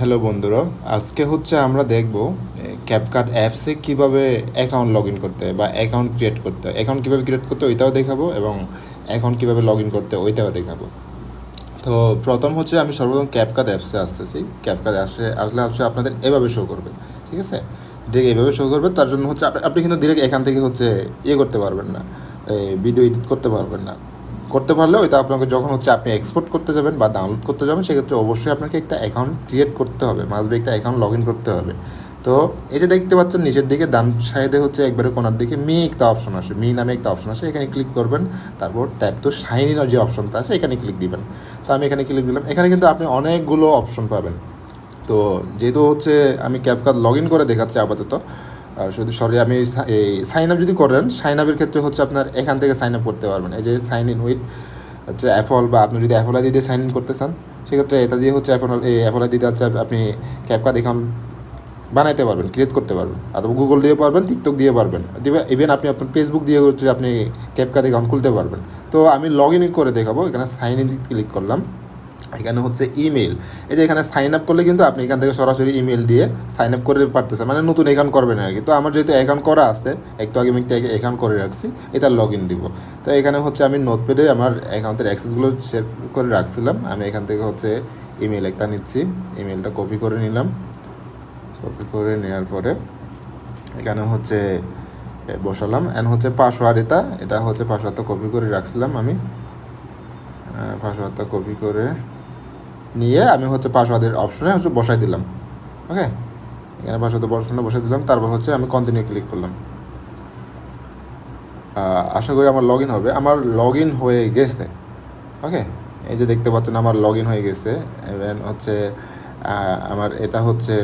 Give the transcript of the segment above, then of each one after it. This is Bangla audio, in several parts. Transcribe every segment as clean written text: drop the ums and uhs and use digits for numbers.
হ্যালো বন্ধুরা, আজকে হচ্ছে আমরা দেখব ক্যাপকাট অ্যাপসে কিভাবে অ্যাকাউন্ট লগ ইন করতে হয় বা অ্যাকাউন্ট ক্রিয়েট করতে হয়। অ্যাকাউন্ট কীভাবে ক্রিয়েট করতে হয় ওইটাও দেখাবো এবং অ্যাকাউন্ট কীভাবে লগ ইন করতে হয় ওইটাও দেখাবো। তো প্রথম হচ্ছে আমি সর্বপ্রথম ক্যাপকাট অ্যাপসে আসতেছি। ক্যাপকাট আসলে হচ্ছে আপনাদের এভাবে শো করবে, ঠিক আছে? ডিরেক্ট এইভাবে শো করবে। তার জন্য হচ্ছে আপনি কিন্তু ডিরেক্ট এখান থেকে হচ্ছে করতে পারবেন না, ভিডিও এডিট করতে পারবেন না। করতে পারলে ওইটা আপনাকে যখন হচ্ছে আপনি এক্সপোর্ট করতে যাবেন বা ডাউনলোড করতে যাবেন, সেক্ষেত্রে অবশ্যই আপনাকে একটা অ্যাকাউন্ট ক্রিয়েট করতে হবে, মাস্ট একটা অ্যাকাউন্ট লগ ইন করতে হবে। তো এই যে দেখতে পাচ্ছেন নিচের দিকে ডান সাইডে হচ্ছে একবারে কোনার দিকে মি একটা অপশন আসে, মি নামে একটা অপশন আসে, এখানে ক্লিক করবেন। তারপর ট্যাপ তো সাইন ইন যে অপশনটা আছে এখানে ক্লিক দিবেন। তো আমি এখানে ক্লিক দিলাম। এখানে কিন্তু আপনি অনেকগুলো অপশন পাবেন। তো যেহেতু হচ্ছে আমি ক্যাপকাট লগ ইন করে দেখাচ্ছি আপাতত, শুধু আমি এই সাইন আপ যদি করেন, সাইন আপের ক্ষেত্রে হচ্ছে আপনার এখান থেকে সাইন আপ করতে পারবেন। এই যে সাইন ইন উইথ হচ্ছে অ্যাপল, বা আপনি যদি অ্যাপল আইডি দিয়ে সাইন ইন করতে চান, সেক্ষেত্রে এটা দিয়ে হচ্ছে অ্যাপল আইডি দিয়ে হচ্ছে আপনি ক্যাপকাট অ্যাকাউন্ট বানাইতে পারবেন, ক্রিয়েট করতে পারবেন। অথবা গুগল দিয়ে পারবেন, টিকটক দিয়ে পারবেন, ইভেন আপনি আপনার ফেসবুক দিয়ে হচ্ছে আপনি ক্যাপকাট অ্যাকাউন্ট খুলতে পারবেন। তো আমি লগ ইন করে দেখাবো। এখানে সাইন ইন ক্লিক করলাম। এখানে হচ্ছে ইমেল, এই যে এখানে সাইন আপ করলে কিন্তু আপনি এখান থেকে সরাসরি ইমেল দিয়ে সাইন আপ করে পারতেছেন, মানে নতুন অ্যাকাউন্ট করবেন আর কি। তো আমার যেহেতু অ্যাকাউন্ট করা আছে, একটু আগে আমি অ্যাকাউন্ট করে রাখছি, এটা লগ ইন দিব। তো এখানে হচ্ছে আমি নোটপ্যাডে আমার অ্যাকাউন্টের অ্যাক্সেসগুলো সেভ করে রাখছিলাম। আমি এখান থেকে হচ্ছে ইমেল একটা নিচ্ছি, ইমেলটা কপি করে নিলাম। কপি করে নেওয়ার পরে এখানে হচ্ছে বসালাম। অ্যান্ড হচ্ছে পাসওয়ার্ড, এটা হচ্ছে পাসওয়ার্ডটা কপি করে রাখছিলাম আমি। পাসওয়ার্ডটা কপি করে নিয়ে আমি হচ্ছে পাসওয়ার্ডের অপশনে হচ্ছে বসাই দিলাম। ওকে, এখানে পাসওয়ার্ডের অপশনে বসাই দিলাম। তারপর হচ্ছে আমি কন্টিনিউ ক্লিক করলাম। আশা করি আমার লগ ইন হবে। আমার লগ ইন হয়ে গেছে। ওকে, এই যে দেখতে পাচ্ছেন আমার লগ ইন হয়ে গেছে। এবং হচ্ছে আমার এটা হচ্ছে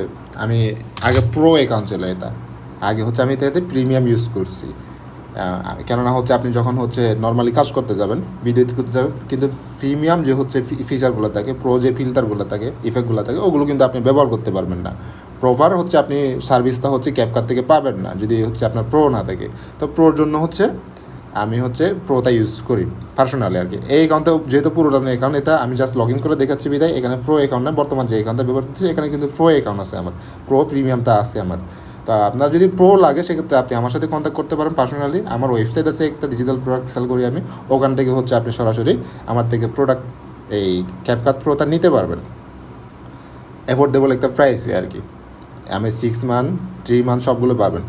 আমি আগে প্রো অ্যাকাউন্ট ছিল, এটা আগে হচ্ছে আমি এটাতে প্রিমিয়াম ইউজ করছি। কেননা হচ্ছে আপনি যখন হচ্ছে নর্মালি কাজ করতে যাবেন, ভিডিও করতে যাবেন, কিন্তু প্রিমিয়াম যে হচ্ছে ফিচারগুলো থাকে, প্রো যে ফিল্টারগুলো থাকে, ইফেক্টগুলো থাকে, ওগুলো কিন্তু আপনি ব্যবহার করতে পারবেন না। প্রপার হচ্ছে আপনি সার্ভিসটা হচ্ছে ক্যাপকাট থেকে পাবেন না যদি হচ্ছে আপনার প্রো না থাকে। তো প্রোর জন্য হচ্ছে আমি হচ্ছে প্রোটা ইউজ করি পার্সোনালি আর কি। এই অ্যাকাউন্টে যেহেতু পুরোটা অ্যাকাউন্ট, এটা আমি জাস্ট লগ ইন করে দেখাচ্ছি বিদায়। এখানে প্রো অ্যাকাউন্ট না, বর্তমান যে অ্যাকাউন্টটা ব্যবহার করছি এখানে কিন্তু প্রো অ্যাকাউন্ট আছে আমার, প্রো প্রিমিয়ামটা আছে আমার। তা আপনার যদি প্রো লাগে সেক্ষেত্রে আপনি আমার সাথে কন্ট্যাক্ট করতে পারেন পার্সোনালি। আমার ওয়েবসাইট আছে একটা, ডিজিটাল প্রোডাক্ট সেল করি আমি। ওখান থেকে হচ্ছে আপনি সরাসরি আমার থেকে প্রোডাক্ট এই ক্যাপকাট প্রোটা নিতে পারবেন অ্যাফোর্ডেবল একটা প্রাইসে আর কি। আমি 6 মান্থ 3 মান্থ সবগুলো পাবেন।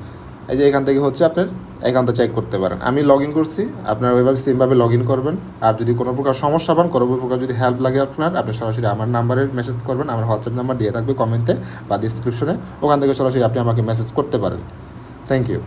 এই যে এখান থেকে হচ্ছে আপনার অ্যাকাউন্টটা চেক করতে পারেন। আমি লগ ইন করছি, আপনারা ওইভাবে সেমভাবে লগ ইন করবেন। আর যদি কোনো প্রকার সমস্যা পান, কোনো প্রকার যদি হেল্প লাগে আপনার, আপনি সরাসরি আমার নাম্বারে মেসেজ করবেন। আমার হোয়াটসঅ্যাপ নাম্বার দিয়ে থাকবে কমেন্টে বা ডিসক্রিপশনে, ওখান থেকে সরাসরি আপনি আমাকে মেসেজ করতে পারেন। Thank you.